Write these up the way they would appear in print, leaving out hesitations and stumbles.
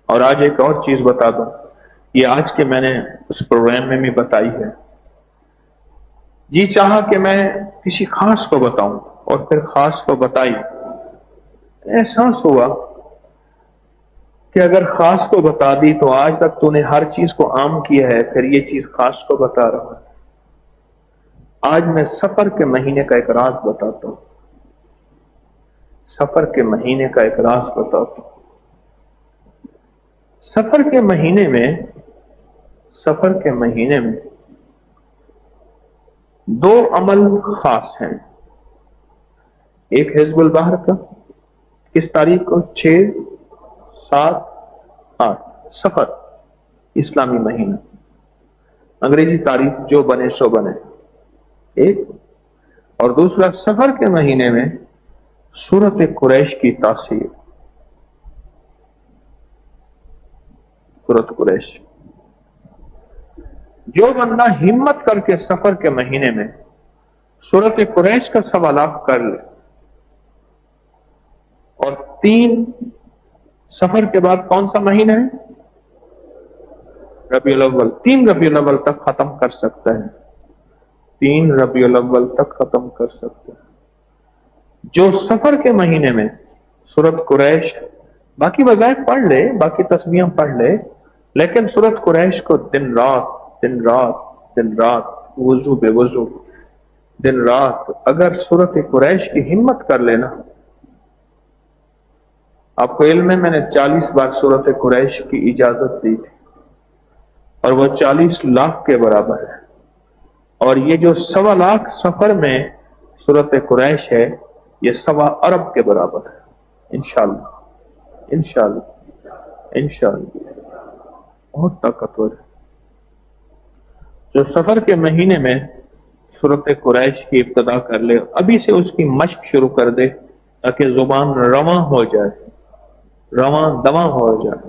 اور آج ایک اور چیز بتا دوں، یہ آج کے میں نے اس پروگرام میں بھی بتائی ہے، جی چاہا کہ میں کسی خاص کو بتاؤں اور پھر خاص کو بتائی، احساس ہوا کہ اگر خاص کو بتا دی تو آج تک تو نے ہر چیز کو عام کیا ہے، پھر یہ چیز خاص کو بتا رہا ہے۔ آج میں سفر کے مہینے کا ایک راز بتاتا ہوں، سفر کے مہینے کا ایک راز بتاتا ہوں۔ سفر کے مہینے میں دو عمل خاص ہیں۔ ایک حزب البحر کا، کس تاریخ کو؟ 6، 7، 8 سفر، اسلامی مہینہ، انگریزی تاریخ جو بنے سو بنے، ایک۔ اور دوسرا سفر کے مہینے میں سورت قریش کی تاثیر، سورت قریش۔ جو بندہ ہمت کر کے سفر کے مہینے میں سورت قریش کا سوالات کر لے، اور 3 سفر کے بعد کون سا مہینہ ہے؟ ربیع الاول، 3 ربیع الاول تک ختم کر سکتا ہے، 3 ربیع الاول تک ختم کر سکتا ہے۔ جو سفر کے مہینے میں سورت قریش، باقی وظائف پڑھ لے، باقی تسبیحاں پڑھ لے، لیکن سورت قریش کو دن رات دن رات دن رات، وضو بے وضو، دن رات اگر سورت قریش کی ہمت کر لینا، آپ کو علم ہے میں نے 40 بار سورت قریش کی اجازت دی تھی، اور وہ 40 لاکھ کے برابر ہے، اور یہ جو 1.25 لاکھ سفر میں سورت قریش ہے، یہ 1.25 ارب کے برابر ہے، انشاءاللہ انشاءاللہ انشاءاللہ، بہت طاقتور ہے۔ جو سفر کے مہینے میں سورت قریش کی ابتدا کر لے، ابھی سے اس کی مشق شروع کر دے تاکہ زبان رواں ہو جائے، رواں دواں ہو جائے،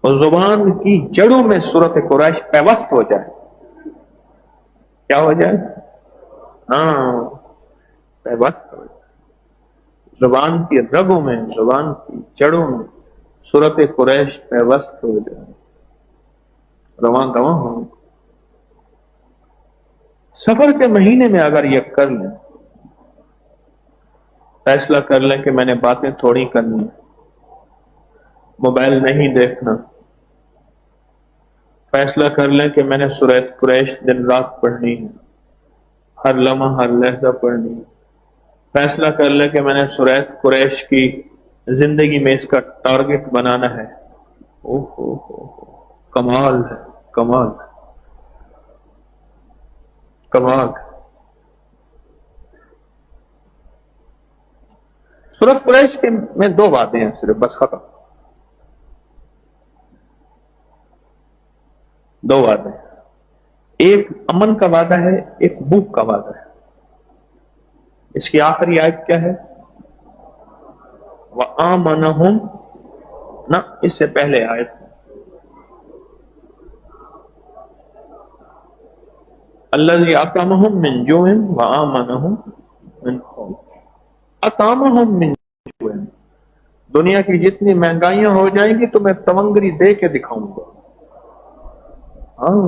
اور زبان کی جڑوں میں سورت قریش پیوست ہو جائے۔ کیا ہو جائے؟ ہاں، پیوست ہو جائے، زبان کی رگوں میں، زبان کی جڑوں میں سورت قریش پیوست ہو جائے، رواں دواں ہو۔ سفر کے مہینے میں اگر یہ کر لیں، فیصلہ کر لیں کہ میں نے باتیں تھوڑی کرنی، موبائل نہیں دیکھنا، فیصلہ کر لیں کہ میں نے سورہ قریش دن رات پڑھنی ہے، ہر لمحہ ہر لہجہ پڑھنی ہے، فیصلہ کر لیں کہ میں نے سورہ قریش کی زندگی میں اس کا ٹارگٹ بنانا ہے، کمال ہے، کمال ہے، کمال۔ سورت قریش کے میں 2 باتیں ہیں صرف، بس ختم، 2 باتیں، ایک امن کا وعدہ ہے، ایک بھوک کا وعدہ ہے۔ اس کی آخری آیت کیا ہے؟ وَآمَنَهُمْ، نہ اس سے پہلے آیت، الَّذِي أَطْعَمَهُم مِّن جُوعٍ وَآمَنَهُم مِّن خَوْفٍ، أَطْعَمَهُم مِّن جُوعٍ۔ دنیا کی جتنی مہنگائیاں ہو جائیں گی تو میں تونگری دے کے دکھاؤں گا، ہاں،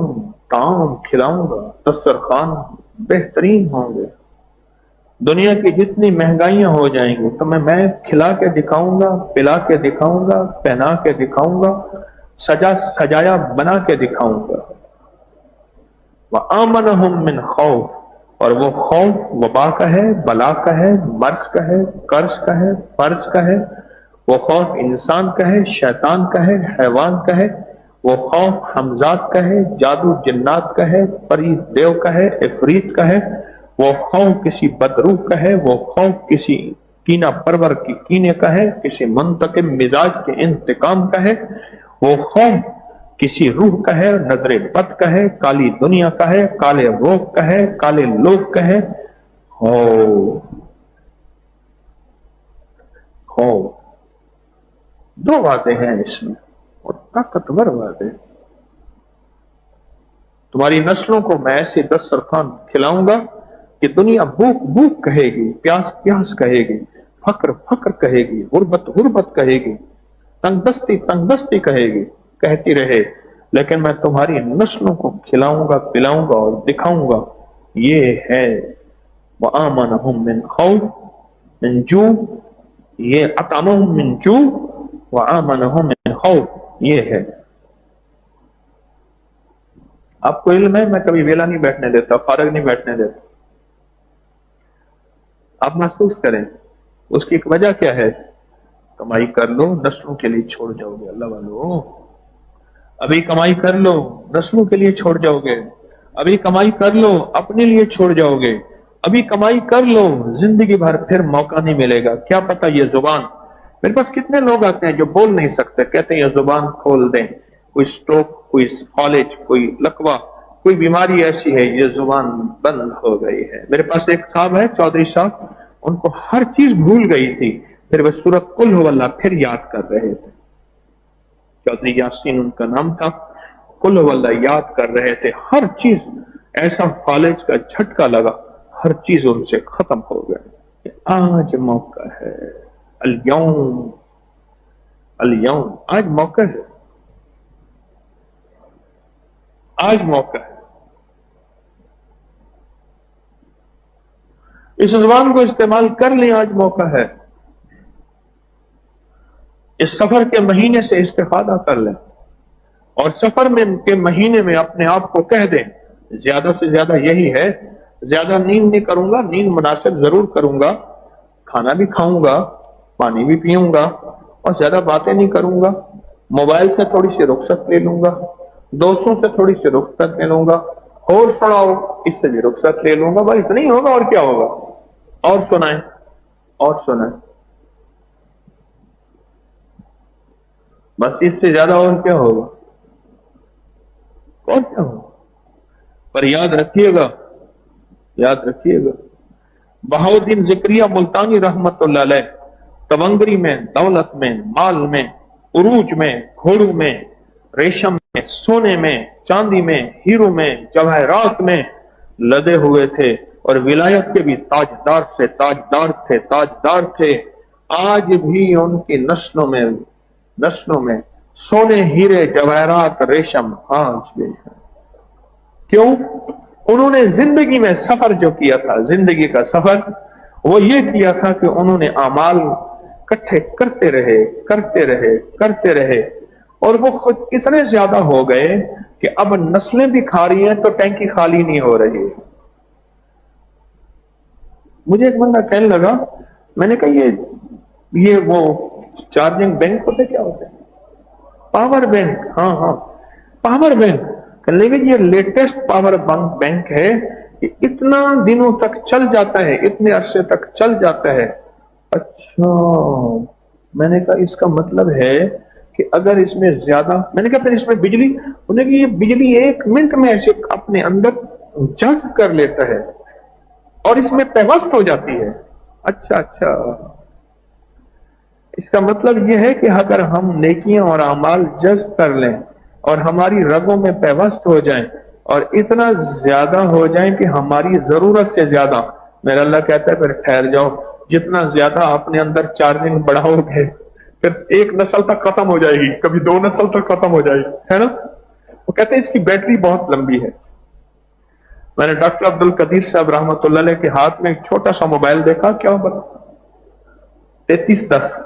طعام کھلاؤں گا، دسترخوان بہترین ہوں گے۔ دنیا کی جتنی مہنگائیاں ہو جائیں گی تو میں کھلا کے دکھاؤں گا، پلا کے دکھاؤں گا، پہنا کے دکھاؤں گا، سجا سجایا بنا کے دکھاؤں گا۔ وَآمَنَهُم مِّن خَوْفٍ، اور وہ خوف وبا کا ہے، بلا کا ہے، مرض کا ہے، قرض کا ہے، فرض کا ہے، وہ خوف انسان کا ہے، شیطان کا ہے، حیوان کا ہے، وہ خوف حمزات کا ہے، جادو جنات کا ہے، پری دیو کا ہے، عفریت کا ہے، وہ خوف کسی بدروح کا ہے، وہ خوف کسی کینہ پرور کی کینے کا ہے، کسی منتقم مزاج کے انتقام کا ہے، وہ خوف کسی روح کا ہے، نظر بد کا ہے، کالی دنیا کا ہے، کالے روگ کا ہے، کالے لوگ کا ہے، خوف۔ 2 باتیں ہیں اس میں، اور طاقتور باتیں۔ تمہاری نسلوں کو میں ایسے دسترخوان کھلاؤں گا کہ دنیا بھوک بھوک کہے گی، پیاس پیاس کہے گی، فقر فقر کہے گی، غربت غربت کہے گی، तंग दस्ती कहेगी, कहती रहे, लेकिन मैं तुम्हारी नस्लों को खिलाऊंगा, पिलाऊंगा और दिखाऊंगा। ये है वआमनहुम मिन खौफ मिन जू, ये अतामहुम मिन जू वआमनहुम मिन खौफ, ये है। आपको इल्म है, मैं कभी वेला नहीं बैठने देता, फारग नहीं बैठने देता। आप महसूस करें उसकी एक वजह क्या है। कमाई कर लो, नस्लों के लिए छोड़ जाओगे। अल्लाह वालों, अभी कमाई कर लो, नस्लों के लिए छोड़ जाओगे। अभी कमाई कर लो, अपने लिए छोड़ जाओगे। अभी कमाई कर लो, जिंदगी भर फिर मौका नहीं मिलेगा। क्या पता ये जुबान, मेरे पास कितने लोग आते हैं जो बोल नहीं सकते, कहते हैं ये जुबान खोल दें, कोई स्ट्रोक, कोई कॉलेज, कोई लकवा, कोई बीमारी ऐसी है, ये जुबान बंद हो गई है। मेरे पास एक साहब है, चौधरी साहब, उनको हर चीज भूल गई थी, फिर वह सूरत कुल हुवल्लाह फिर याद कर रहे थे। चौधरी यासीन उनका नाम था, कुल हुवल्लाह याद कर रहे थे। हर चीज ऐसा फालिज का झटका लगा, हर चीज उनसे खत्म हो गई। आज मौका है, अल-यौम, अल-यौम, आज मौका है, आज मौका है। इस जुबान को इस्तेमाल कर लें, आज मौका है। इस सफर के महीने से इस्तेफादा कर लें और सफर में के महीने में अपने आप को कह दें, ज्यादा से ज्यादा यही है, ज्यादा नींद नहीं करूंगा, नींद मुनासिब जरूर करूंगा, खाना भी खाऊंगा, पानी भी पीऊंगा और ज्यादा बातें नहीं करूंगा, मोबाइल से थोड़ी सी रुखसत ले लूंगा, दोस्तों से थोड़ी सी रुखसत ले लूंगा, और सुनाओ इससे भी रुखसत ले लूंगा। भाई इतना ही होगा और क्या होगा, और सुनाए, और सुनाए, बस इससे ज्यादा और क्या होगा, और क्या होगा। पर याद रखिएगा, याद रखिएगा, बहाउद्दीन ज़िक्रिया मुल्तानी रहमतुल्लाह अलैह तवंगरी में, दौलत में, माल में, उरूज में, घोड़ों में, रेशम में, सोने में, चांदी में, हीरो में, जवाहरात में लदे हुए थे और विलायत के भी ताजदार से ताजदार थे, ताजदार थे। आज भी उनकी नस्लों में सोने, हीरे, जवाहरात, रेशम आज भी है। क्यों? उन्होंने जिंदगी में सफर जो किया था, जिंदगी का सफर, वो ये किया था कि उन्होंने अमाल इकट्ठे करते रहे, करते रहे, करते रहे, और वो खुद इतने ज्यादा हो गए कि अब नस्लें भी खा रही हैं तो टैंकी खाली नहीं हो रही। मुझे एक बंदा कहने लगा, मैंने कहा ये वो चार्जिंग बैंक होते, क्या होते हैं, पावर बैंक, हाँ हाँ पावर बैंक। कहने लगे ये लेटेस्ट पावर बैंक है, कि इतना दिनों तक चल जाता है, इतने अरसे तक चल जाता है। अच्छा, मैंने कहा इसका मतलब है कि अगर इसमें ज्यादा, मैंने कहा फिर इसमें बिजली, उन्हें कि ये बिजली 1 मिनट में ऐसे अपने अंदर जज्ब कर लेता है और इसमें पैवस्त हो जाती है। अच्छा अच्छा, इसका मतलब यह है कि अगर हम नेकियां और अमाल जज्ब कर लें और हमारी रगों में पैवस्त हो जाएं और इतना ज्यादा हो जाएं कि हमारी जरूरत से ज्यादा, मेरा अल्लाह कहता है फिर ठहर जाओ, जितना ज्यादा अपने अंदर चार्जिंग बढ़ाओगे फिर एक नस्ल तक खत्म हो जाएगी, कभी 2 नस्ल तक खत्म हो जाएगी, है ना। वो कहते हैं इसकी बैटरी बहुत लंबी है। मैंने डॉक्टर अब्दुल कदीर साहब रहमतुल्लाह अलैह के हाथ में एक छोटा सा मोबाइल देखा, क्या बता, 3310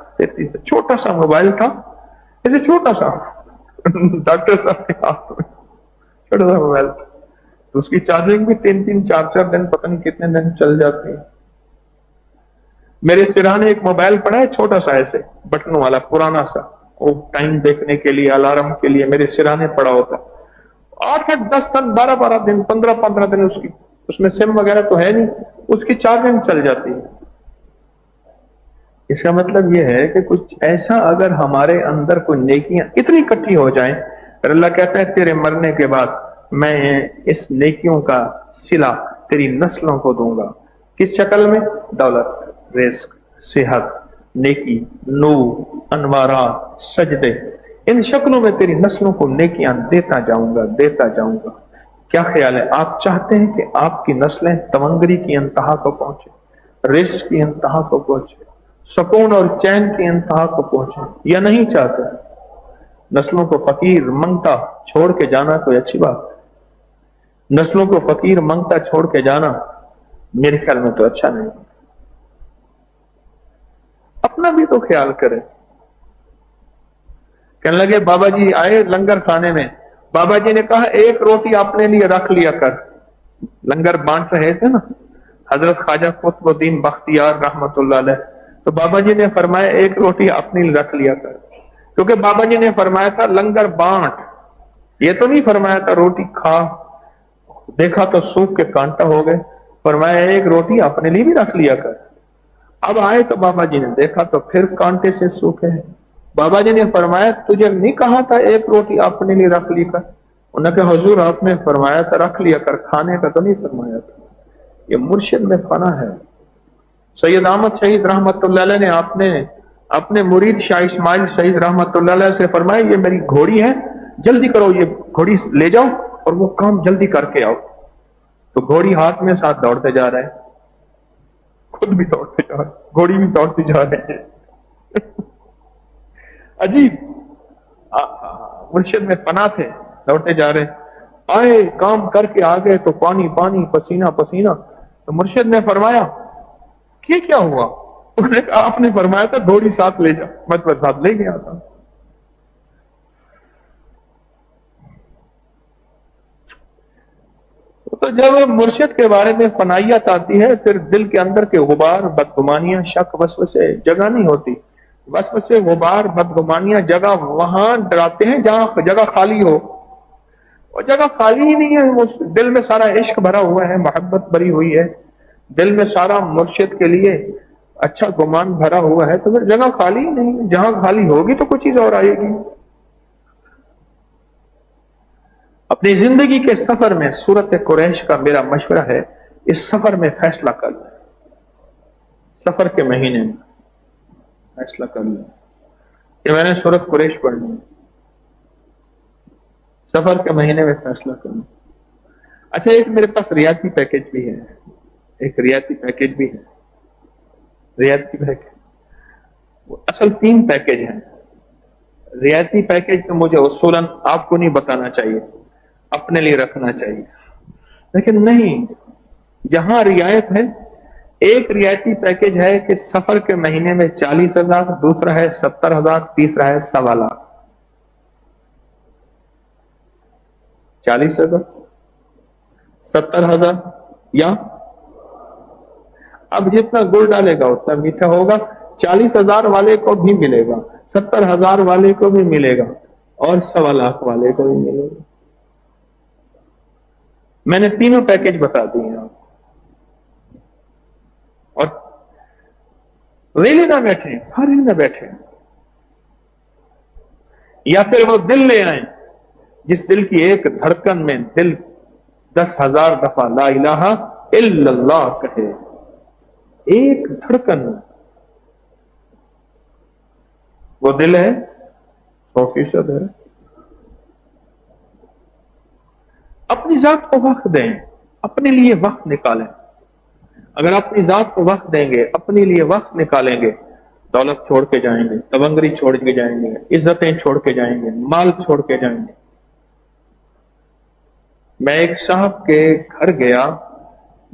छोटा सा मोबाइल था, ऐसे छोटा सा डॉक्टर साहब के हाथ में छोटा सा मोबाइल था, तो उसकी चार्जिंग भी 3-3, 4-4 दिन, पता नहीं कितने दिन चल जाती है। मेरे सिरहाने एक मोबाइल पड़ा है छोटा सा, ऐसे बटनों वाला पुराना सा, वो टाइम देखने के लिए, अलार्म के लिए मेरे सिरहाने पड़ा होता। 8-8, 10 दिन, 12-12 दिन, 15-15 दिन उसकी, उसमें सिम वगैरह तो है नहीं, उसकी चार्जिंग चल जाती है। इसका मतलब यह है कि कुछ ऐसा अगर हमारे अंदर कोई नेकियां इतनी इकट्ठी हो जाएं, फिर अल्लाह कहता है तेरे मरने के बाद मैं इस नेकियों का सिला तेरी नस्लों को दूंगा। किस शक्ल में? दौलत, रिस्क, सेहत, नेकी, नूर, अनवारा, सजदे, इन शक्लों में तेरी नस्लों को नेकियां देता जाऊंगा, देता जाऊंगा। क्या ख्याल है, आप चाहते हैं कि आपकी नस्लें तवंगरी की इंतहा को पहुंचे, रिस्क की इंतहा को पहुंचे, सुकून और चैन की इंतहा को पहुंचे या नहीं चाहते। नस्लों को फकीर मंगता छोड़ के जाना कोई अच्छी बात है। नस्लों को फकीर मंगता छोड़ के जाना मेरे ख्याल में तो अच्छा नहीं। अपना भी तो ख्याल करें। कहने लगे बाबा जी आए लंगर खाने में, बाबा जी ने कहा एक रोटी अपने लिए रख लिया कर। लंगर बांट रहे थे ना हजरत ख्वाजा कुतुबुद्दीन बख्तियार रहमतुल्लाह अलैह, तो बाबा जी ने फरमाया एक रोटी अपने लिए रख लिया कर, क्योंकि बाबा जी ने फरमाया था लंगर बांट, ये तो नहीं फरमाया था रोटी खा। देखा तो सूख के कांटा हो गए, फरमाया एक रोटी अपने लिए भी रख लिया कर। अब आए तो बाबा जी ने देखा तो फिर कांटे से सूखे हैं। बाबा जी ने फरमाया तुझे नहीं कहा था एक रोटी अपने लिए रख ली कर? उन्होंने कहा हुजूर आपने फरमाया था रख लिया कर, खाने का तो नहीं फरमाया था। ये मुर्शिद में फना है। सैयद अहमद शहीद रहमतुल्लाह अलैह ने आपने अपने मुरीद शाह इस्माइल शहीद रहमतुल्लाह अलैह से फरमाया ये मेरी घोड़ी है, जल्दी करो ये घोड़ी ले जाओ और वो काम जल्दी करके आओ। तो घोड़ी हाथ में साथ दौड़ते जा रहे हैं, खुद भी दौड़ते जा रहे, घोड़ी भी दौड़ती जा रहे हैं। अजीब मुर्शिद में फना थे, दौड़ते जा रहे। आए काम करके आ गए तो पानी पानी पसीना पसीना। तो मुर्शिद ने फरमाया ये क्या हुआ? उन्होंने कहा आपने फरमाया था घोड़ी साथ ले जा, मैं तो साथ ले गया था। तो जब मुर्शिद के बारे में फनाइयत आती है फिर दिल के अंदर के गुबार बदगुमानियां शक वसवसे जगह नहीं होती। वसवसे गुबार बदगुमानियां जगह वहां डराते हैं जहां जगह खाली हो, और जगह खाली ही नहीं है। वो दिल में सारा इश्क भरा हुआ है, मोहब्बत भरी हुई है, दिल में सारा मुर्शिद के लिए अच्छा गुमान भरा हुआ है, तो फिर जगह खाली ही नहीं है। जहां खाली होगी तो कुछ चीज और आएगी। अपनी जिंदगी के सफर में सूरत कुरैश का मेरा मशवरा है, इस सफर में फैसला कर लें, सफर के महीने में फैसला कर लें कि मैंने सूरत कुरैश पढ़नी है, सफर के महीने में फैसला कर लें। अच्छा एक मेरे पास रियायती पैकेज भी है, एक रियायती पैकेज भी है, रियायती पैकेज। असल 3 पैकेज हैं। रियायती पैकेज तो मुझे उसूलन आपको नहीं बताना चाहिए, अपने लिए रखना चाहिए, लेकिन नहीं, जहां रियायत है, एक रियायती पैकेज है कि सफर के महीने में 40,000, दूसरा है 70,000, तीसरा है 1.25 लाख। 40,000, 70,000 या अब जितना गुड़ डालेगा उतना मीठा होगा। 40,000 वाले को भी मिलेगा, 70,000 वाले को भी मिलेगा और 1.25 लाख वाले को भी मिलेगा। मैंने तीनों पैकेज बता दिए आपको, और रेले ना बैठे, फारिग ना बैठे, या फिर वो दिल ले आए जिस दिल की एक धड़कन में दिल 10,000 दफा ला इलाहा इल्लल्लाह कहे, एक धड़कन में। वो दिल है 100% है। अपनी जात को वक्त दें, अपने लिए वक्त निकालें। अगर अपनी जात को वक्त देंगे, अपने लिए वक्त निकालेंगे, दौलत छोड़ के जाएंगे, तवंगरी छोड़ के जाएंगे, इज्जतें छोड़ के जाएंगे, माल छोड़ के जाएंगे। मैं एक साहब के घर गया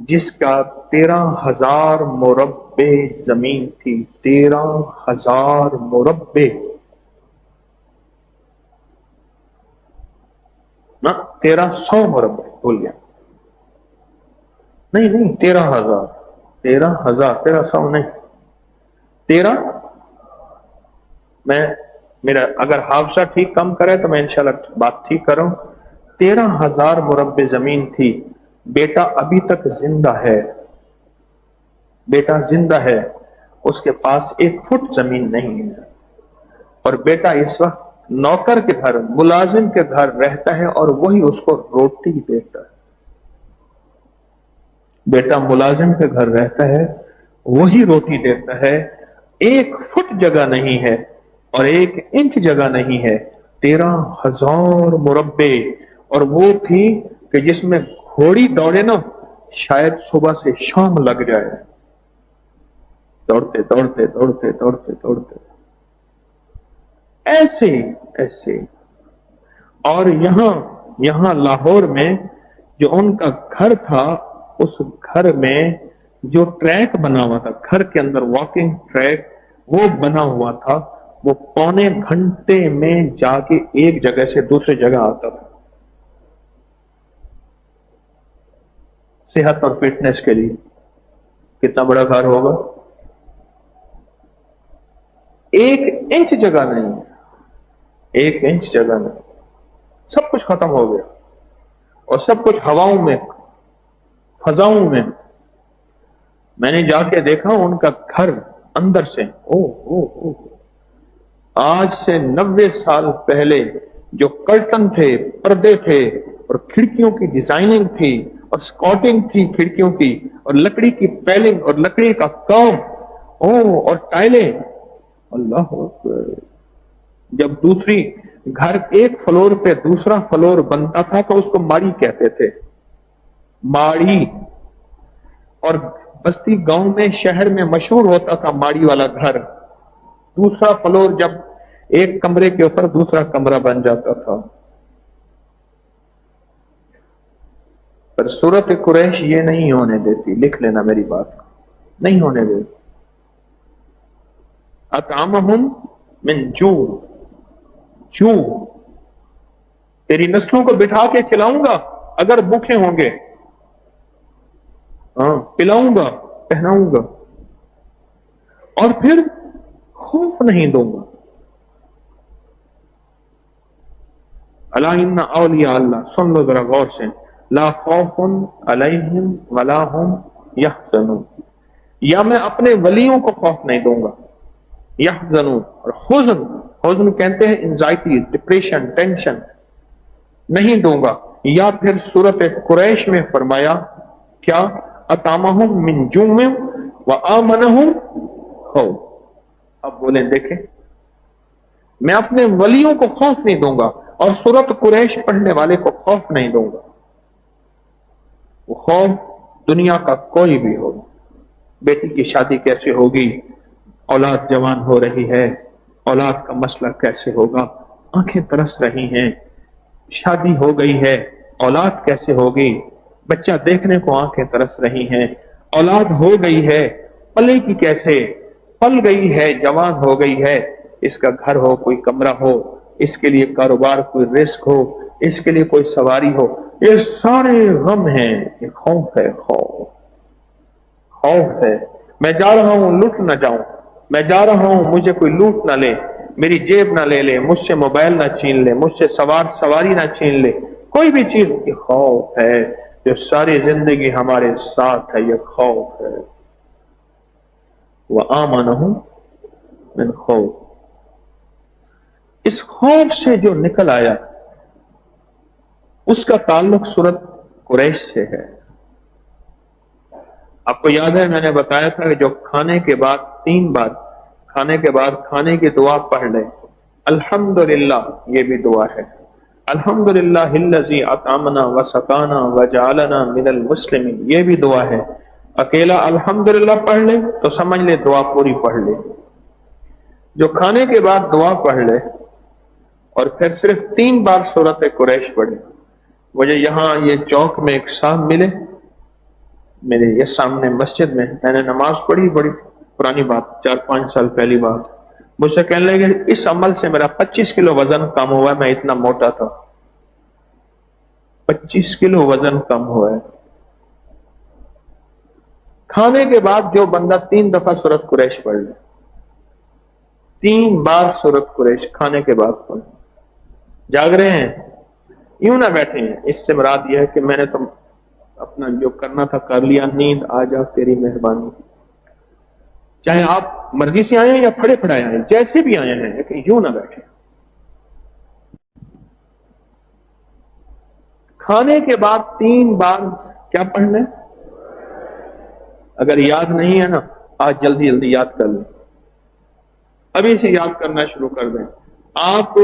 जिसका 13,000 मुरब्बे जमीन थी, 13,000 मुरब्बे ना, 1300 मुरब्बे भूल गया, नहीं 13,000, 13,000 नहीं 13। मैं मेरा अगर हाफसा ठीक कम करे तो मैं इंशाल्लाह बात ठीक करूं। 13,000 मुरब्बे जमीन थी। बेटा अभी तक जिंदा है, बेटा जिंदा है, उसके पास 1 फुट जमीन नहीं है, और बेटा इस वक्त नौकर के घर, मुलाजिम के घर रहता है और वही उसको रोटी देता है। बेटा मुलाजिम के घर रहता है, वही रोटी देता है। 1 फुट जगह नहीं है और 1 इंच जगह नहीं है। 13,000 मुरब्बे, और वो थी कि जिसमें घोड़ी दौड़े ना शायद सुबह से शाम लग जाए। دوڑتے دوڑتے دوڑتے دوڑتے دوڑتے ایسے ایسے. اور یہاں لاہور میں جو ان کا گھر تھا, اس گھر میں جو ٹریک بنا ہوا تھا, گھر کے اندر واکنگ ٹریک وہ بنا ہوا تھا, وہ پونے گھنٹے میں جا کے ایک جگہ سے دوسری جگہ آتا تھا صحت اور فٹنس کے لیے. کتنا بڑا گھر ہوگا؟ 1 انچ جگہ نہیں, 1 انچ جگہ نہیں, سب کچھ ختم ہو گیا اور سب کچھ ہواؤں میں, فضاؤں میں. میں نے جا کے دیکھا ان کا گھر اندر سے, آج سے 90 سال پہلے جو کرٹن تھے, پردے تھے, اور کھڑکیوں کی ڈیزائننگ تھی, اور سکاٹنگ تھی کھڑکیوں کی, اور لکڑی کی پیلنگ اور لکڑی کا کام, اور ٹائلیں. اللہ اکبر. جب دوسری گھر ایک فلور پہ دوسرا فلور بنتا تھا تو اس کو ماڑی کہتے تھے, ماڑی. اور بستی گاؤں میں, شہر میں مشہور ہوتا تھا ماڑی والا گھر. دوسرا فلور جب ایک کمرے کے اوپر دوسرا کمرہ بن جاتا تھا. پر سورت قریش یہ نہیں ہونے دیتی, لکھ لینا میری بات, نہیں ہونے دیتی. اطعمہم من جوع, تیری نسلوں کو بٹھا کے کھلاؤں گا اگر بھوکے ہوں گے, پلاؤں گا, پہناؤں گا, اور پھر خوف نہیں دوں گا. الا ان اولیاء اللہ, سن لو ذرا غور سے, لا خوف علیہم ولا هم یحزنون. یا میں اپنے ولیوں کو خوف نہیں دوں گا, یحزنون, اور حزن کہتے ہیں انزائٹی, ڈپریشن, ٹینشن, نہیں دوں گا. یا پھر سورت قریش میں فرمایا کیا, اطعمہم من جوع وآمنہم خوف. اب بولیں دیکھیں, میں اپنے ولیوں کو خوف نہیں دوں گا اور سورت قریش پڑھنے والے کو خوف نہیں دوں گا. وہ خوف دنیا کا کوئی بھی ہو, بیٹی کی شادی کیسے ہوگی, اولاد جوان ہو رہی ہے, اولاد کا مسئلہ کیسے ہوگا, آنکھیں ترس رہی ہیں, شادی ہو گئی ہے, اولاد کیسے ہوگی, بچہ دیکھنے کو آنکھیں ترس رہی ہیں, اولاد ہو گئی ہے, پلے کی کیسے, پل گئی ہے, جوان ہو گئی ہے, اس کا گھر ہو, کوئی کمرہ ہو, اس کے لیے کاروبار, کوئی رزق ہو, اس کے لیے کوئی سواری ہو, یہ سارے غم ہیں. یہ خوف ہے, خوف ہے. میں جا رہا ہوں لوٹ نہ جاؤں, میں جا رہا ہوں مجھے کوئی لوٹ نہ لے, میری جیب نہ لے لے, مجھ سے موبائل نہ چھین لے, مجھ سے سواری نہ چھین لے, کوئی بھی چیز. یہ خوف ہے جو ساری زندگی ہمارے ساتھ ہے, یہ خوف ہے. وآمنہم من خوف. اس خوف سے جو نکل آیا اس کا تعلق سورت قریش سے ہے. آپ کو یاد ہے میں نے بتایا تھا کہ جو کھانے کے بعد 3 بار کھانے کی دعا پڑھ لے, الحمدللہ, یہ بھی دعا ہے. الحمدللہ الذی اطعمنا وسقانا وجعلنا من المسلمین, یہ بھی دعا ہے. اکیلا الحمدللہ پڑھ لے تو سمجھ لے دعا پوری پڑھ لے. جو کھانے کے بعد دعا پڑھ لے اور پھر صرف 3 بار سورت قریش پڑھے. مجھے یہاں یہ چوک میں ایک صاحب ملے, میرے یہ سامنے مسجد میں نے نماز پڑھی, بڑی پرانی بات, 4-5 سال پہلی بات. مجھ سے کہنے لگے اس عمل سے میرا 25 کلو وزن کم ہوا ہے, میں اتنا موٹا تھا, 25 کلو وزن کم ہوا ہے. کھانے کے بعد جو بندہ 3 دفعہ سورت قریش پڑھ لے, 3 بار سورت قریش کھانے کے بعد پڑھ, جاگ رہے ہیں, یوں نہ بیٹھے ہیں. اس سے مراد یہ ہے کہ میں نے تو اپنا جو کرنا تھا کر لیا, نیند آ جا تیری مہربانی. چاہے آپ مرضی سے آئے ہیں یا پھڑے پھڑائے آئے ہیں, جیسے بھی آئے ہیں, لیکن یوں نہ بیٹھے. کھانے کے بعد 3 بار کیا پڑھنا ہے؟ اگر یاد نہیں ہے نا, آج جلدی جلدی یاد کر لیں, ابھی سے یاد کرنا شروع کر دیں. آپ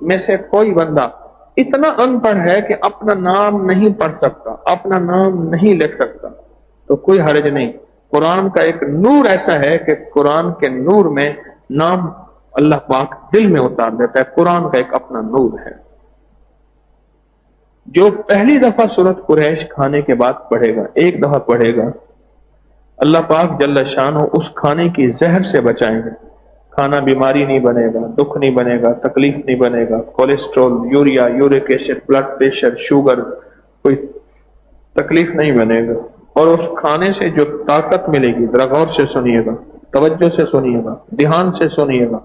میں سے کوئی بندہ اتنا ان پڑھ ہے کہ اپنا نام نہیں پڑھ سکتا, اپنا نام نہیں لکھ سکتا, تو کوئی حرج نہیں, قرآن کا ایک نور ایسا ہے کہ قرآن کے نور میں نام اللہ پاک دل میں اتار دیتا ہے. قرآن کا ایک اپنا نور ہے. جو پہلی دفعہ سورت قریش کھانے کے بعد پڑھے گا، ایک دفعہ پڑھے گا، اللہ پاک جل شانہ اس کھانے کی زہر سے بچائیں گے. کھانا بیماری نہیں بنے گا، دکھ نہیں بنے گا، تکلیف نہیں بنے گا، cholesterol, urea, uric acid, blood pressure, sugar, کوئی تکلیف نہیں بنے گا. اور اس کھانے سے جو طاقت ملے گی، ذرا غور سے سنیے گا، توجہ سے سنیے گا، دھیان سے سنیے گا،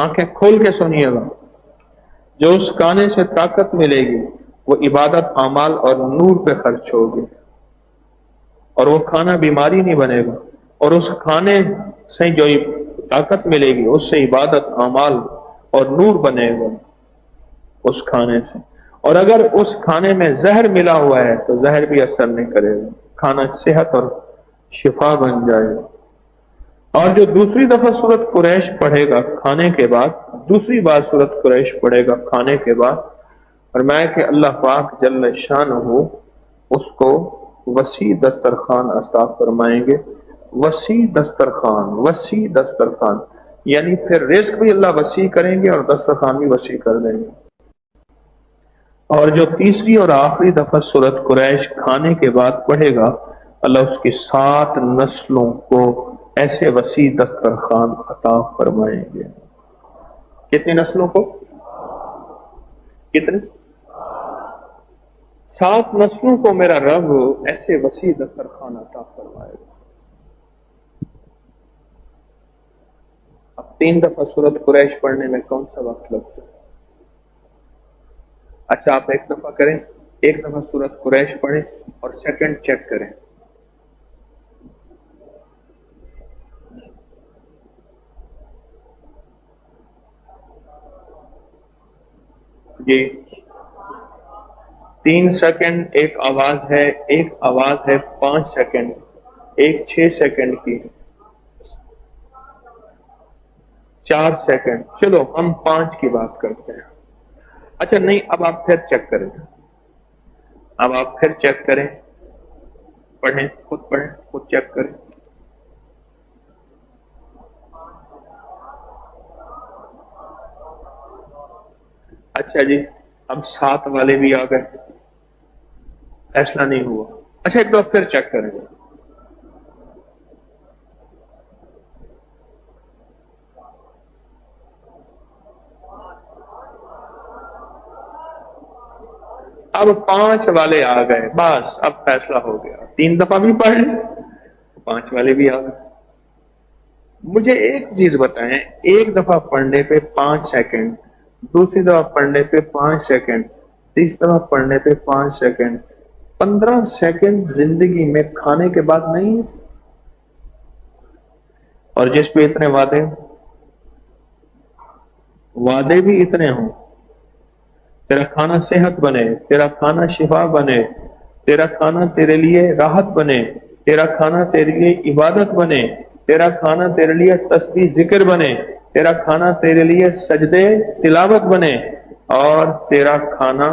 آنکھیں کھول کے سنیے گا. جو اس کھانے سے طاقت ملے گی وہ عبادت، اعمال اور نور پہ خرچ ہوگی. اور وہ کھانا بیماری نہیں بنے گا. اور اس کھانے سے جو طاقت ملے گی اس سے عبادت، اعمال اور نور بنے گا اس کھانے سے. اور اگر اس کھانے میں زہر ملا ہوا ہے تو زہر بھی اثر نہیں کرے گا، کھانا صحت اور شفا بن جائے گا. اور جو دوسری دفعہ سورت قریش پڑھے گا کھانے کے بعد، دوسری بار سورت قریش پڑھے گا کھانے کے بعد، فرمایا کہ اللہ پاک جل شانہ اس کو وسیع دسترخوان عطا فرمائیں گے. وسیع دسترخوان، وسیع دسترخوان، یعنی پھر رزق بھی اللہ وسیع کریں گے اور دسترخوان بھی وسیع کر دیں گے. اور جو تیسری اور آخری دفعہ سورت قریش کھانے کے بعد پڑھے گا، اللہ اس کی 7 نسلوں کو ایسے وسیع دسترخوان عطا فرمائیں گے. کتنی نسلوں کو؟ کتنے؟ 7 نسلوں کو میرا رب ایسے وسیع دسترخوان عطا فرمائے گا. اب 3 دفعہ سورت قریش پڑھنے میں کون سا وقت لگتا ہے؟ اچھا آپ ایک دفعہ کریں، ایک دفعہ سورت قریش پڑھیں اور سیکنڈ چیک کریں. جی 3 سیکنڈ ایک آواز ہے، ایک آواز ہے 5 سیکنڈ، ایک 6 سیکنڈ کی، 4 سیکنڈ. چلو ہم 5 کی بات کرتے ہیں. اچھا نہیں، اب آپ پھر چیک کریں، اب آپ پھر چیک کریں، پڑھیں، خود چیک کریں. اچھا جی اب 7 والے بھی آ گئے، فیصلہ نہیں ہوا. اچھا ایک بار پھر چیک کریں. اب 5 والے آ گئے، بس اب فیصلہ ہو گیا. 3 دفعہ بھی پڑھ لیں، 5 والے بھی آ گئے. مجھے ایک چیز بتائیں، ایک دفعہ پڑھنے پہ 5 سیکنڈ، دوسری دفعہ پڑھنے پہ 5 سیکنڈ، تیسری دفعہ پڑھنے پہ 5 سیکنڈ، 15 سیکنڈ زندگی میں کھانے کے بعد نہیں. اور جس پہ اتنے وعدے بھی اتنے ہوں، تیرا کھانا صحت بنے، تیرا کھانا شفا بنے، تیرا کھانا تیرے لیے راحت بنے، تیرا کھانا تیرے لیے عبادت بنے، تیرا کھانا تیرے لیے تسبیح ذکر بنے، تیرا کھانا تیرے لیے سجدے تلاوت بنے، اور تیرا کھانا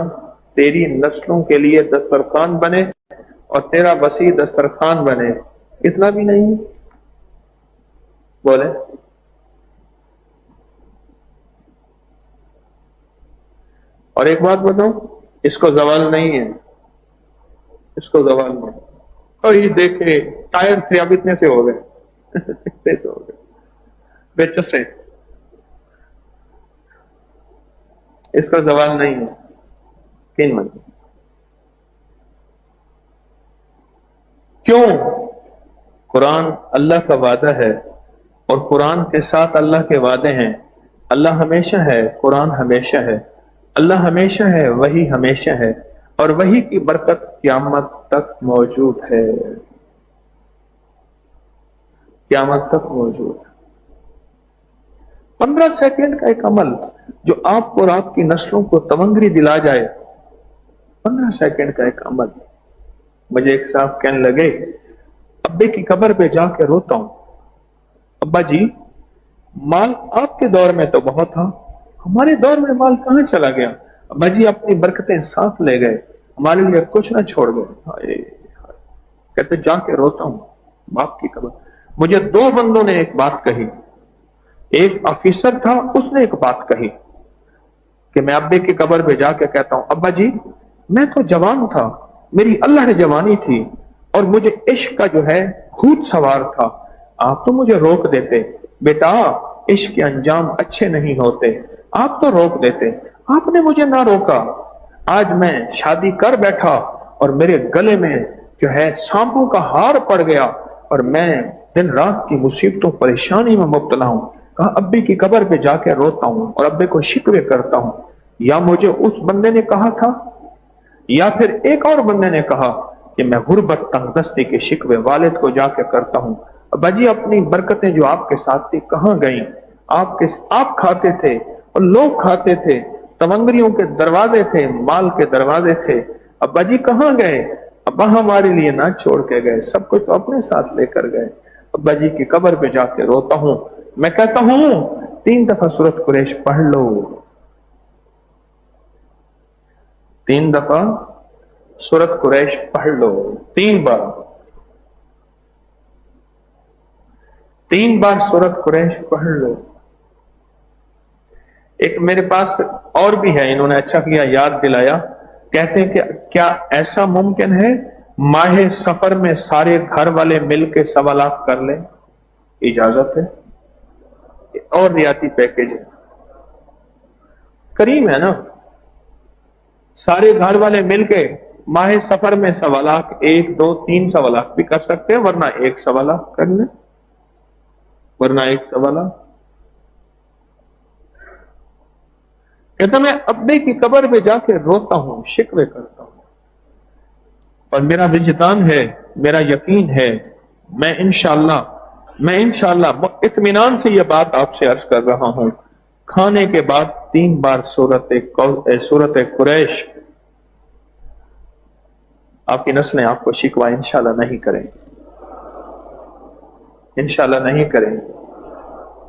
تیری نسلوں کے لیے دسترخوان بنے، اور تیرا وسیع دسترخوان بنے. اتنا بھی نہیں بولے. اور ایک بات بتاؤں، اس کو زوال نہیں ہے، اس کو زوال نہیں. اور یہ دیکھے ٹائر تھے اب اتنے سے ہو گئے بے چسے، اس کا زوال نہیں ہے. کن من کیوں؟ قرآن اللہ کا وعدہ ہے، اور قرآن کے ساتھ اللہ کے وعدے ہیں. اللہ ہمیشہ ہے، قرآن ہمیشہ ہے. اللہ ہمیشہ ہے، وہی ہمیشہ ہے، اور وہی کی برکت قیامت تک موجود ہے، قیامت تک موجود ہے. 15 سیکنڈ کا ایک عمل جو آپ کو اور آپ کی نسلوں کو تمنگری دلا جائے، 15 سیکنڈ کا ایک عمل. مجھے ایک صاحب کہنے لگے، ابے کی قبر پہ جا کے روتا ہوں، ابا جی مال آپ کے دور میں تو بہت تھا، ہمارے دور میں مال کہاں چلا گیا؟ ابا جی اپنی برکتیں ساتھ لے گئے، ہمارے لیے کچھ نہ چھوڑ گئے. کہتے جا کے روتا ہوں، बाप की कब्र। मुझे दो बंदों ने एक बात कही, एक ऑफिसर था, उसने एक बात कही कि मैं अब्बे की कब्र पे जाके कहता हूं, अब्बा जी मैं तो जवान था, मेरी अल्लाह ने जवानी थी और मुझे इश्क का जो है भूत सवार था, आप तो मुझे रोक देते, बेटा इश्क के अंजाम अच्छे नहीं होते, आप तो रोक देते, आपने मुझे ना रोका। आज मैं शादी कर बैठा और मेरे गले में जो है सांपों का हार पड़ गया और मैं दिन रात की मुसीबतों परेशानी में मुब्तला हूं। कहा अब्बे की कब्र पे जाके रोता हूं और अब्बे को शिकवे करता हूं। या मुझे उस बंदे ने कहा था या फिर एक और बंदे ने कहा कि मैं गुर्बत तंगदस्ती के शिकवे वालिद को जाके करता हूं। अब्बा जी अपनी बरकतें जो आपके साथ थी कहां गई? आप खाते थे और लोग खाते थे, तमंगरियों के दरवाजे थे, माल के दरवाजे थे, अब्बा जी कहां गए? अब्बा हमारे लिए ना छोड़ के गए, सब कुछ तो अपने साथ लेकर गए। अब्बा जी की कब्र पे जाके रोता हूं। मैं कहता हूं 3 दफा सूरत कुरैश पढ़ लो, 3 दफा सूरत कुरैश पढ़ लो, 3 बार, 3 बार सूरत कुरैश पढ़ लो। एक मेरे पास और भी है, इन्होंने अच्छा किया याद दिलाया। कहते हैं कि क्या ऐसा मुमकिन है माहे सफर में सारे घर वाले मिलके 1.25 लाख कर लें? इजाजत है और रियाती पैकेज है, करीम है ना। सारे घर वाले मिलके माहे सफर में 1.25 लाख, 1, 2, 3 1.25 लाख भी कर सकते हैं, वरना 1 1.25 लाख कर लें, वरना 1 1.25 लाख। कहता मैं अब्बे की कब्र पे जाके रोता हूं, शिकवे करता हूं और मेरा विजदान है, मेरा यकीन है, मैं इंशाअल्लाह इत्मीनान से यह बात आपसे अर्ज कर रहा हूं, खाने के बाद 3 बार सूरत कुरैश आपकी नस्लें आपको शिकवा इंशाअल्लाह नहीं करेंगे, इंशाअल्लाह नहीं करेंगे।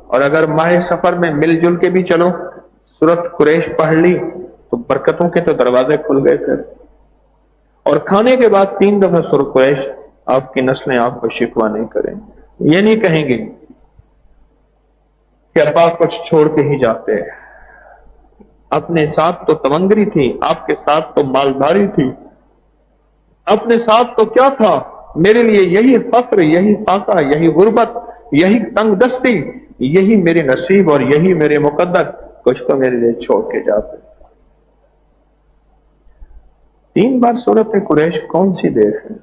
और अगर माह सफर में मिलजुल के भी चलो, सूरत कुरैश पढ़ ली तो बरकतों के तो दरवाजे खुल गए फिर। और खाने के बाद 3 दफा सूरत कुरैश, आपकी नस्लें आपको शिकवा नहीं करेंगे। ये नहीं कहेंगे कि अब्बा कुछ छोड़ के ही जाते हैं, अपने साथ तो तवंगरी थी, आपके साथ तो मालदारी थी, अपने साथ तो क्या था, मेरे लिए यही फख्र, यही फाका, यही गुर्बत, यही तंगदस्ती, यही मेरे नसीब और यही मेरे मुकद्दर, कुछ तो मेरे लिए छोड़ के जाते। 3 बार सूरत कुरैश कौन सी देर है,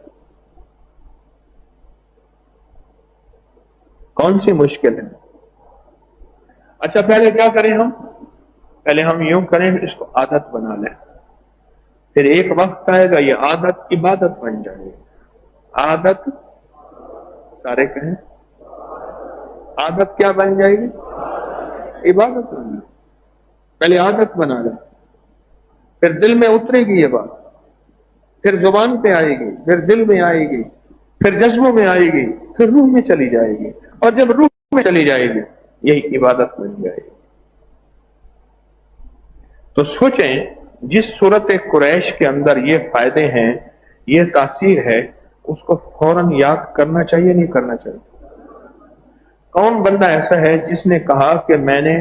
कौन सी मुश्किल है? अच्छा पहले क्या करें हम? पहले हम यूं करें, इसको आदत बना लें, फिर एक वक्त आएगा ये आदत इबादत बन जाएगी। आदत, सारे कहें, आदत क्या बन जाएगी? इबादत बन जाएगी। पहले आदत बना लें, फिर दिल में उतरेगी ये बात, फिर जुबान पे आएगी, फिर दिल में आएगी, फिर जज्बों में आएगी, फिर रूह में चली जाएगी, और जब रूह में चली जाएगी यही इबादत बन जाएगी। तो सोचें, जिस सूरत कुरैश के अंदर ये फायदे हैं, ये तासीर है, उसको फौरन याद करना चाहिए, नहीं करना चाहिए? कौन बंदा ऐसा है जिसने कहा कि मैंने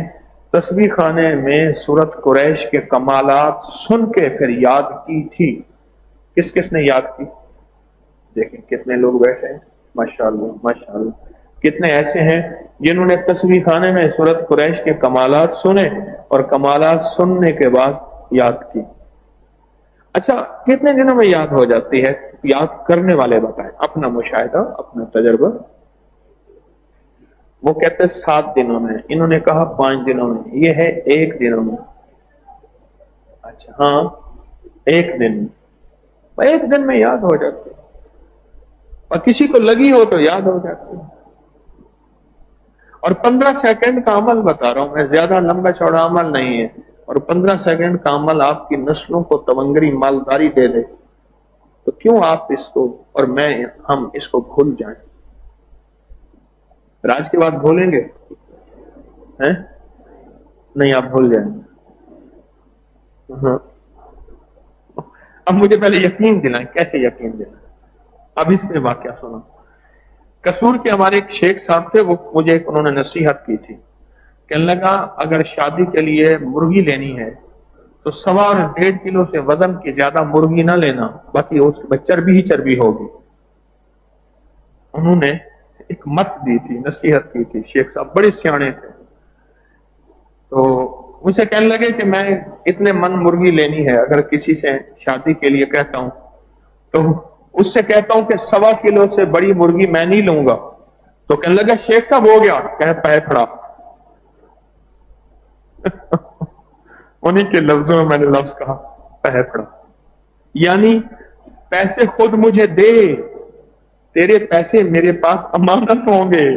तस्बीह खाने में सूरत कुरैश के कमालात सुन के फिर याद की थी? किस किस ने याद की? देखें कितने लोग बैठे हैं, माशाअल्लाह माशाअल्लाह। कितने ऐसे हैं जिन्होंने तस्बीह खाने में सूरत कुरैश के कमालात सुने और कमालात सुनने के बाद याद की। अच्छा कितने दिनों में याद हो जाती है? याद करने वाले बताएं, अपना मुशाहिदा, अपना तजर्बा। वो कहते 7 दिनों में, इन्होंने कहा 5 दिनों में, ये है 1 दिनों में। अच्छा हाँ 1 दिन में, 1 दिन में याद हो जाती है, और किसी को लगी हो तो याद हो जाती है। और 15 सेकंड का अमल बता रहा हूं मैं, ज्यादा लंबा चौड़ा अमल नहीं है, और 15 सेकंड का अमल आपकी नस्लों को तवंगरी मालदारी दे दे, तो क्यों आप इसको और हम इसको भूल जाएं? राज के बाद भूलेंगे हैं? नहीं, आप भूल जाएंगे। हाँ। अब मुझे पहले यकीन दिलाएं, कैसे यकीन दिलाएं? अब इस पे वाकया सुनो। कसूर के हमारे एक शेख साहब थे, वो मुझे उन्होंने नसीहत की थी। कहने लगा अगर शादी के लिए मुर्गी लेनी है तो 1.25 और 1.5 किलो से वजन की ज्यादा मुर्गी ना लेना, बाकी उसमें चर्बी ही चर्बी होगी। उन्होंने एक मत दी थी, नसीहत की थी। शेख साहब बड़े सियाणे थे। तो मुझसे कहने लगे कि मैं इतने मन मुर्गी लेनी है, अगर किसी से शादी के लिए कहता हूं तो उससे कहता हूं कि 1.25 किलो से बड़ी मुर्गी मैं नहीं लूंगा। तो कहने लगा शेख साहब हो गया, कह पैर खड़ा। उन्हीं के लफ्जों में मैंने लफ्ज कहा पैर खड़ा, यानी पैसे खुद मुझे दे, तेरे पैसे मेरे पास अमानत होंगे।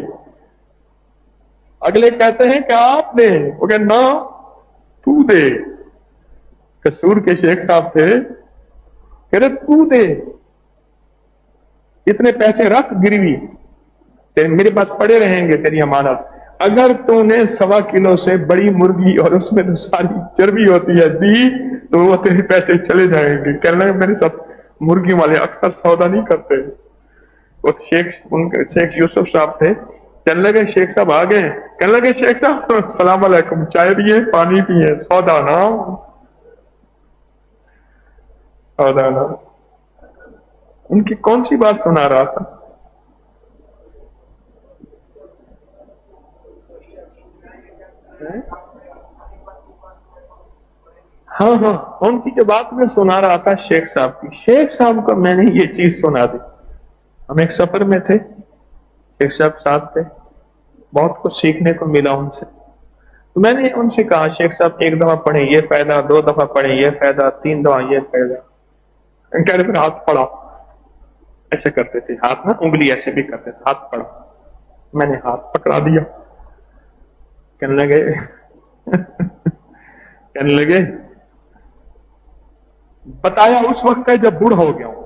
अगले कहते हैं कि आप दे, वो कहते ना तू दे। कसूर के शेख साहब थे, कह रहे तू दे, इतने पैसे रख गिरवी, मेरे पास पड़े रहेंगे तेरी अमानत। अगर तूने 1.25 किलो से बड़ी मुर्गी और उसमें तो सारी चर्बी होती है दी तो वो तेरे पैसे चले जाएंगे। कहने लगे मेरे साथ मुर्गी वाले अक्सर सौदा नहीं करते। वो शेख यूसुफ साहब थे। कहने लगे शेख साहब आ गए। कहने लगे शेख साहब सलाम अलैकुम, चाय पिए पानी पिए, सौदा ना सौदा ना। उनकी कौन सी बात सुना रहा था? हाँ हाँ, उनकी जो बात मैं सुना रहा था शेख साहब की, शेख साहब को मैंने ये चीज सुना दी। हम एक सफर में थे, शेख साहब साथ थे, बहुत कुछ सीखने को मिला उनसे। तो मैंने उनसे कहा शेख साहब 1 दफा पढ़े ये फायदा, 2 दफा पढ़े ये फायदा, 3 दफा ये फायदा। कह रहे फिर हाथ पड़ा, ऐसे करते थे, हाथ ना उंगली ऐसे भी करते थे, हाथ पड़ा। मैंने हाथ पकड़ा दिया। कहने लगे कहने लगे बताया उस वक्त है जब बूढ़ा हो गया हूं,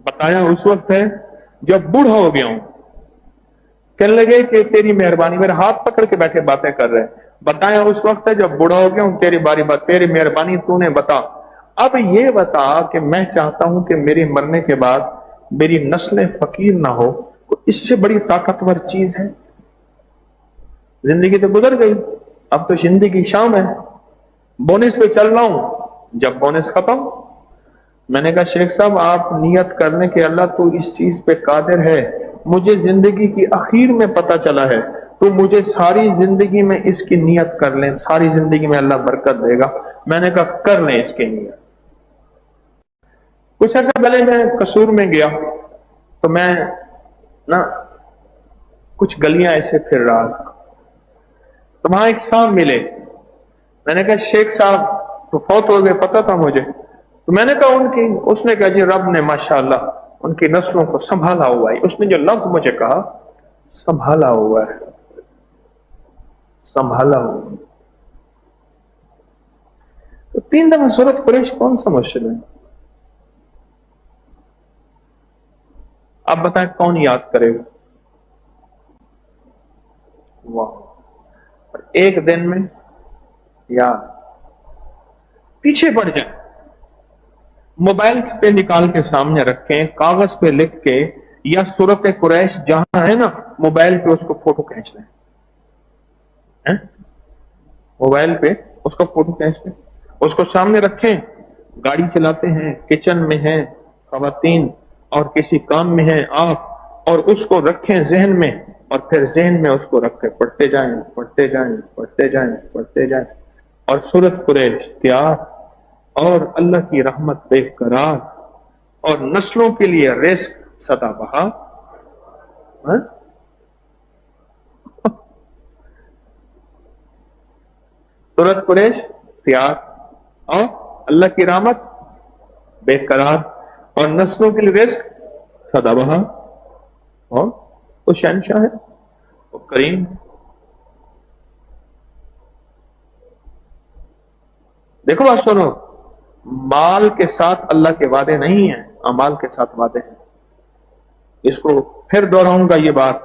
बताया उस वक्त है जब बूढ़ा हो गया हूं। कहने लगे कि तेरी मेहरबानी, मेरे हाथ पकड़ के बैठे बातें कर रहे हैं। बताया उस वक्त है जब बूढ़ा हो गया हूं, तेरी बारी बात, तेरी मेहरबानी तूने बता। अब ये बता कि मैं चाहता हूं कि मेरे मरने के बाद मेरी नस्लें फकीर ना हो, तो इससे बड़ी ताकतवर चीज है? जिंदगी तो गुजर गई, अब तो जिंदगी शाम है, बोनस पे चल रहा हूं। जब बोनस खत्म, मैंने कहा शेख साहब आप नियत करने के अल्लाह तो इस चीज पे कादिर है, मुझे जिंदगी की आखिर में पता चला है, तो मुझे सारी जिंदगी में इसकी नियत कर लें, सारी जिंदगी में अल्लाह बरकत देगा। मैंने कहा कर लें इसकी नियत। कुछ अर्सा पहले मैं कसूर में गया, तो मैं ना कुछ गलियां ऐसे फिर रहा था, तो वहां एक साहब मिले। मैंने कहा शेख साहब तो फौत हो गए, पता था मुझे। तो मैंने कहा उनकी, उसने कहा जी रब ने माशाअल्लाह उनकी नस्लों को संभाला हुआ है। उसने जो लफ्ज मुझे कहा संभाला हुआ है, संभाला हुआ है। तो 3 दफा सूरत कुरैश कौन सा मुश्किल है? आप बताएं कौन याद करेगा? वाह, एक दिन में याद पीछे पड़ जाए, मोबाइल पे निकाल के सामने रखें, कागज पे लिख के, या सूरत कुरैश जहां है ना मोबाइल पे उसको फोटो खींच लें, मोबाइल पे उसको फोटो खींच लें, उसको सामने रखें। गाड़ी चलाते हैं, किचन में हैं खवातीन और किसी काम में हैं आप, और उसको रखें जहन में, और फिर जहन में उसको रख के पढ़ते जाएं, पढ़ते जाएं, पढ़ते जाएं, पढ़ते जाएं। और सूरत कुरैश तैयार, और अल्लाह की रहमत बेकरार, और नस्लों के लिए रिस्क सदाबहार। सूरत कुरैश तैयार, और अल्लाह की रहमत बेकरार, और नस्लों के लिए रिस्क सदाबहार। और वो शहनशाह है, वो करीम। देखो बात सुनो, माल के साथ अल्लाह के वादे नहीं है, अमाल के साथ वादे हैं। इसको फिर दोहराऊंगा ये बात,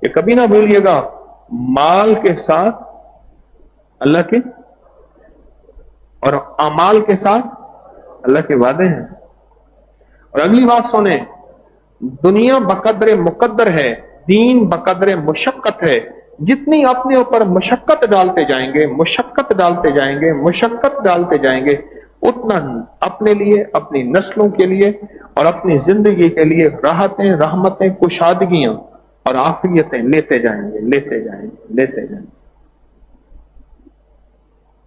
ये कभी ना भूलिएगा, माल के साथ अल्लाह के और अमाल के साथ अल्लाह के वादे हैं। और अगली बात सुने, दुनिया बकदर मुकद्दर है, दीन बकदर मुशक्कत है। जितनी अपने ऊपर मुशक्कत डालते जाएंगे, मुशक्कत डालते जाएंगे, मुशक्कत डालते जाएंगे, उतना अपने लिए, अपनी नस्लों के लिए और अपनी जिंदगी के लिए राहतें, रहमतें, कुशादगियां और आफियतें लेते जाएंगे, लेते जाएंगे, लेते जाएंगे।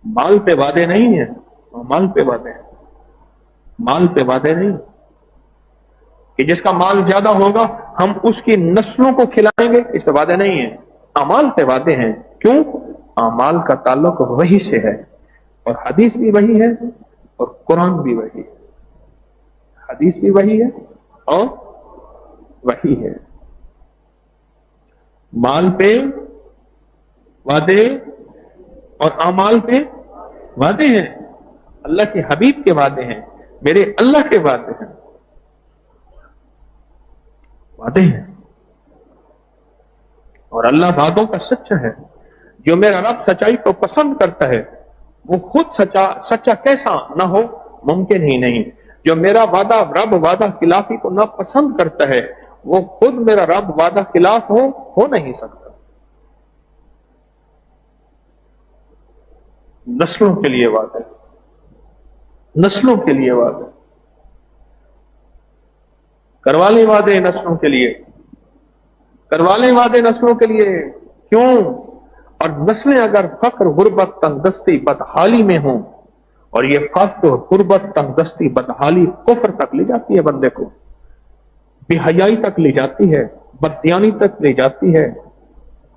माल पे वादे नहीं है, माल पे वादे हैं, माल पे वादे नहीं कि जिसका माल ज्यादा होगा हम उसकी नस्लों को खिलाएंगे, इस पे वादे नहीं है। अमाल पे वादे हैं। क्यों? अमाल का ताल्लुक वही से है, और हदीस भी वही है और कुरान भी वही है। हदीस भी वही है और वही है। माल पे वादे और अमाल पे वादे हैं। अल्लाह के हबीब के वादे हैं, मेरे अल्लाह के वादे हैं, वादे हैं। और अल्लाह वादों का सच्चा है। जो मेरा रब सच्चाई को पसंद करता है वो खुद सच्चा कैसा ना हो, मुमकिन ही नहीं। जो मेरा वादा रब वादा खिलाफी को ना पसंद करता है वो खुद मेरा रब वादा खिलाफ हो नहीं सकता। नस्लों के लिए वादा, नस्लों के लिए वादा, करवा ले वादे नस्लों के लिए, करवा ले वादे नस्लों के लिए। क्यों? और नस्लें अगर फक्र गुर्बत तंगदस्ती बदहाली में हों, और ये फक्र गुर्बत तंगदस्ती बदहाली कुफ्र तक ले जाती है, बंदे को बेहयाई तक ले जाती है, बदयानी तक ले जाती है।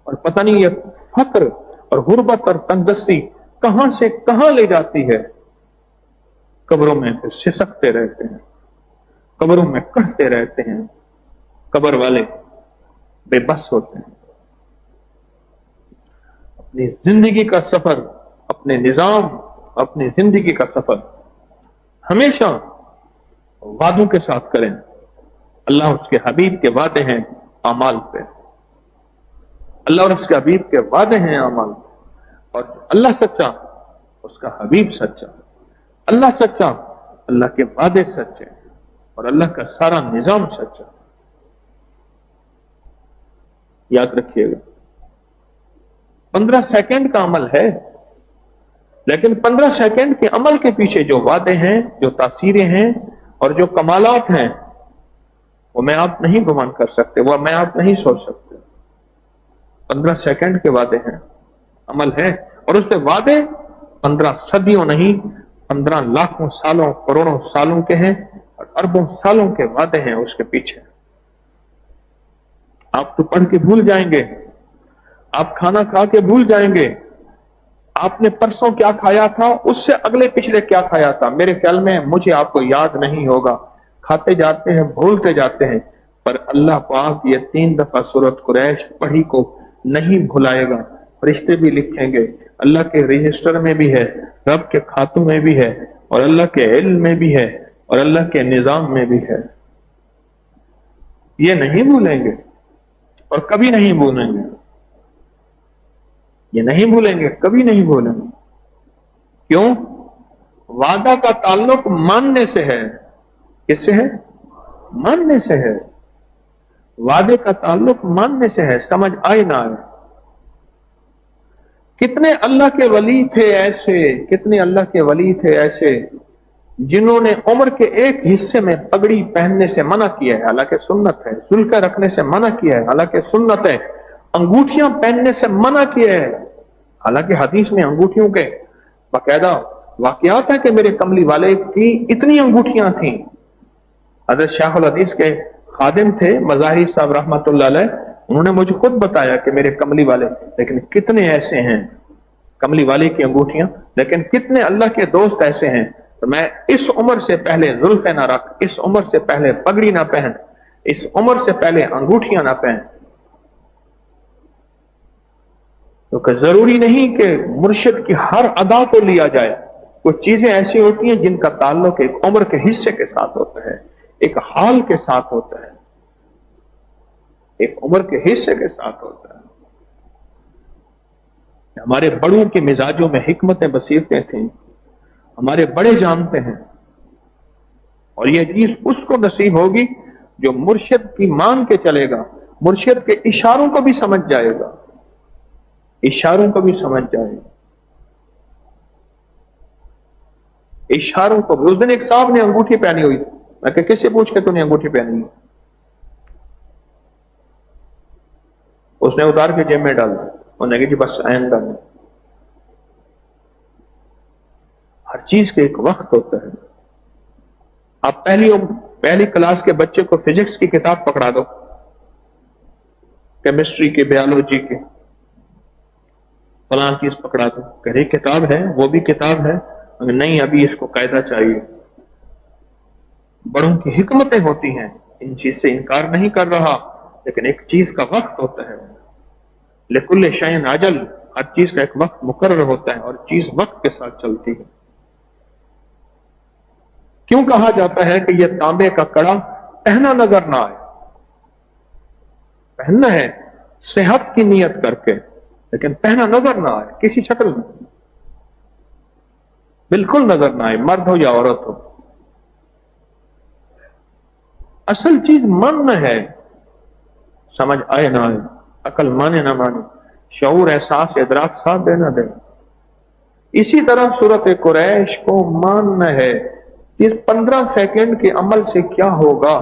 और पता नहीं ये फक्र और गुर्बत और तंगदस्ती कहां से कहां ले जाती है। कब्रों में फिर सिसकते रहते हैं, कब्रों में कहते रहते हैं, कब्र वाले बेबस होते हैं। अपनी जिंदगी का सफर, अपने निजाम, अपनी जिंदगी का सफर हमेशा वादों के साथ करें। अल्लाह उसके हबीब के वादे हैं अमाल पे, अल्लाह और उसके हबीब के वादे हैं अमाल पे। और अल्लाह सच्चा, उसका हबीब सच्चा, अल्लाह सच्चा, अल्लाह के वादे सच्चे, और अल्लाह का सारा निजाम सच्चा। याद रखिएगा, 15 सेकंड का अमल है, लेकिन 15 सेकंड के अमल के पीछे जो वादे हैं, जो तासीरें हैं और जो कमालात हैं, वो मैं आप नहीं गुमान कर सकते, वो मैं आप नहीं सोच सकते। 15 सेकंड के वादे हैं, अमल है, और उसके वादे 15 सदियों नहीं, 15 लाखों सालों, करोड़ों सालों के हैं, और अरबों सालों के वादे हैं उसके पीछे। आप तो पढ़ के भूल जाएंगे, आप खाना खा के भूल जाएंगे, आपने परसों क्या खाया था, उससे अगले पिछले क्या खाया था, मेरे ख्याल में मुझे आपको याद नहीं होगा। खाते जाते हैं, भूलते जाते हैं, पर अल्लाह पाक ये 3 दफा सूरत कुरैश पढ़ी को नहीं भुलाएगा। फरिश्ते भी लिखेंगे, अल्लाह के रजिस्टर में भी है, रब के खातों में भी है, और अल्लाह के इल्म में भी है, और अल्लाह के निजाम में भी है। ये नहीं भूलेंगे और कभी नहीं भूलेंगे, ये नहीं भूलेंगे, कभी नहीं भूलेंगे। क्यों? वादा का ताल्लुक मानने से है। किससे है? मानने से है। वादे का ताल्लुक मानने से है, समझ आए ना आए। कितने अल्लाह के वली थे ऐसे, कितने अल्लाह के वली थे ऐसे जिन्होंने उम्र के एक हिस्से में पगड़ी पहनने से मना किया है, हालांकि सुन्नत है, जुल्का रखने से मना किया है, हालांकि सुन्नत है, अंगूठियां पहनने से मना किया है, हालांकि हदीस में अंगूठियों के बाकायदा वाकयात है कि मेरे कमली वाले की इतनी अंगूठियां थी। हज़रत शाहुल हदीस के खादिम थे मज़ाहिर साहब रहमतुल्लाह अलैह, उन्होंने मुझे खुद बताया कि मेरे कमली वाले, लेकिन कितने ऐसे हैं कमली वाले की अंगूठियां, लेकिन कितने अल्लाह के दोस्त ऐसे हैं, तो मैं इस उम्र से पहले जुल्फ़े ना रख, इस उम्र से पहले पगड़ी ना पहन, इस उम्र से पहले अंगूठियां ना पहन। क्योंकि जरूरी नहीं कि मुर्शिद की हर अदा को लिया जाए। कुछ चीजें ऐसी होती हैं जिनका ताल्लुक एक उम्र के हिस्से के साथ होता है, एक हाल के साथ होता है, एक उम्र के हिस्से के साथ होता है। हमारे बड़ों के मिजाजों में हिकमतें बसीरतें थी, हमारे बड़े जानते हैं, और यह चीज उसको नसीब होगी جو مرشد کی مان کے چلے گا، مرشد کے اشاروں کو بھی سمجھ جائے گا، اشاروں کو بھی سمجھ جائے گا، اشاروں کو بھی۔ اس دن ایک صاحب نے انگوٹھی پہنی ہوئی، میں کہ کس سے پوچھ کے تو نے انگوٹھی پہنی ہے؟ اس نے اتار کے جیب میں ڈال دیا، انہوں نے کہا جی بس آئندہ نہیں۔ ہر چیز کے ایک وقت ہوتا ہے۔ آپ پہلی کلاس کے بچے کو فزکس کی کتاب پکڑا دو، کیمسٹری کے، بیالوجی کے، فلاں چیز پکڑا دو، کہ یہ کتاب ہے، وہ بھی کتاب ہے، نہیں ابھی اس کو قاعدہ چاہیے۔ بڑوں کی حکمتیں ہوتی ہیں، ان چیز سے انکار نہیں کر رہا، لیکن ایک چیز کا وقت ہوتا ہے۔ لکل شیء اجل، ہر چیز کا ایک وقت مقرر ہوتا ہے اور چیز وقت کے ساتھ چلتی ہے۔ کیوں کہا جاتا ہے کہ یہ تانبے کا کڑا پہنا نظر نہ آئے؟ پہننا ہے صحت کی نیت کر کے، لیکن پہنا نظر نہ آئے کسی شکل میں، بالکل نظر نہ آئے، مرد ہو یا عورت ہو۔ اصل چیز من ہے، سمجھ آئے نہ آئے، عقل مانے نہ مانے، شعور، احساس، ادراک ساتھ دے نہ دے۔ اسی طرح سورت قریش کو ماننا ہے کہ 15 سیکنڈ کے عمل سے کیا ہوگا۔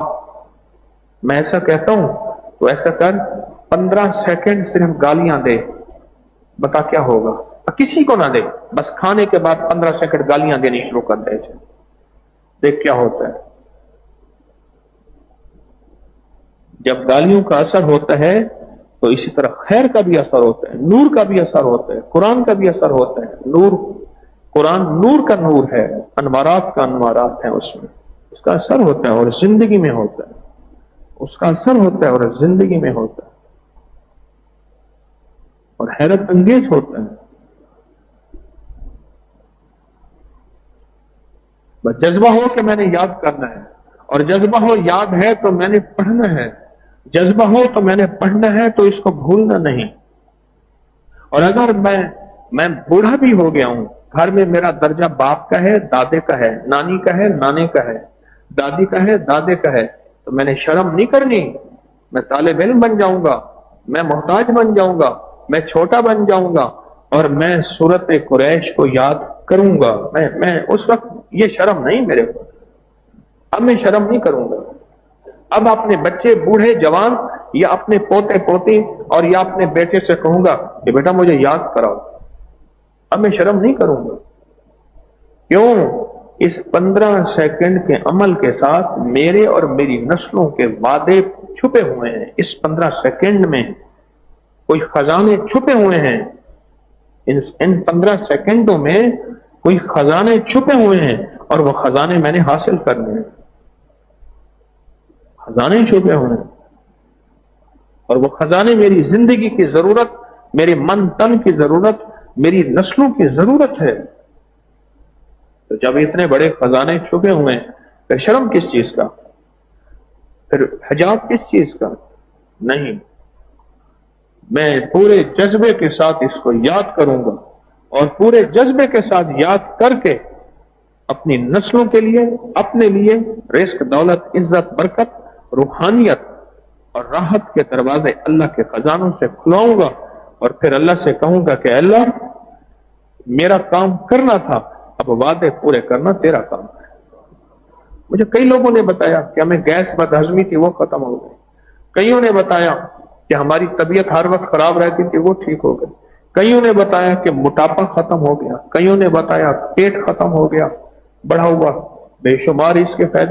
میں ایسا کہتا ہوں تو ایسا کر، 15 سیکنڈ صرف گالیاں دے، بتا کیا ہوگا۔ کسی کو نہ دے، بس کھانے کے بعد 15 سیکنڈ گالیاں دینی شروع کر دے، دیکھ کیا ہوتا ہے۔ جب گالیوں کا اثر ہوتا ہے تو اسی طرح خیر کا بھی اثر ہوتا ہے، نور کا بھی اثر ہوتا ہے، قرآن کا بھی اثر ہوتا ہے۔ نور، قرآن نور کا نور ہے، انوارات کا انوارات ہیں اس میں، اس کا اثر ہوتا ہے اور زندگی میں ہوتا ہے، اس کا اثر ہوتا ہے اور زندگی میں ہوتا ہے اور حیرت انگیز ہوتا ہے۔ بس جذبہ ہو کہ میں نے یاد کرنا ہے، اور جذبہ ہو یاد ہے تو میں نے پڑھنا ہے، جذبہ ہو تو میں نے پڑھنا ہے، تو اس کو بھولنا نہیں۔ اور اگر میں بوڑھا بھی ہو گیا ہوں، گھر میں میرا درجہ باپ کا ہے، دادے کا ہے، نانی کا ہے، نانے کا ہے، دادی کا ہے، دادے کا ہے، تو میں نے شرم نہیں کرنی، میں طالب علم بن جاؤں گا، میں محتاج بن جاؤں گا، میں چھوٹا بن جاؤں گا، اور میں سورت قریش کو یاد کروں گا۔ میں اس وقت یہ شرم نہیں میرے کو، اب میں شرم نہیں کروں گا۔ اب اپنے بچے، بوڑھے، جوان، یا اپنے پوتے پوتی اور یا اپنے بیٹے سے کہوں گا کہ بیٹا مجھے یاد کراؤ، اب میں شرم نہیں کروں گا۔ کیوں؟ اس 15 سیکنڈ کے عمل کے ساتھ میرے اور میری نسلوں کے وعدے چھپے ہوئے ہیں۔ اس 15 سیکنڈ میں کوئی خزانے چھپے ہوئے ہیں، ان 15 سیکنڈوں میں کوئی خزانے چھپے ہوئے ہیں، اور وہ خزانے میں نے حاصل کرنے ہیں، خزانے چھپے ہوئے ہیں، اور وہ خزانے میری زندگی کی ضرورت، میرے من تن کی ضرورت، میری نسلوں کی ضرورت ہے۔ تو جب اتنے بڑے خزانے چھپے ہوئے ہیں، پھر شرم کس چیز کا، پھر حجاب کس چیز کا؟ نہیں، میں پورے جذبے کے ساتھ اس کو یاد کروں گا، اور پورے جذبے کے ساتھ یاد کر کے اپنی نسلوں کے لیے، اپنے لیے رزق، دولت، عزت، برکت، روحانیت اور راحت کے دروازے اللہ کے خزانوں سے کھلاؤں گا، اور پھر اللہ سے کہوں گا کہ اللہ میرا کام کرنا تھا، اب وعدے پورے کرنا تیرا کام ہے۔ مجھے کئی لوگوں نے بتایا کہ ہمیں گیس بد ہضمی تھی، وہ ختم ہو گئی۔ کئیوں نے بتایا کہ ہماری طبیعت ہر وقت خراب رہتی تھی، وہ ٹھیک ہو گئی۔ کئیوں نے بتایا کہ موٹاپا ختم ہو گیا، کئیوں نے بتایا پیٹ ختم ہو گیا، بڑھا ہوا، بے شمار اس کے فائدے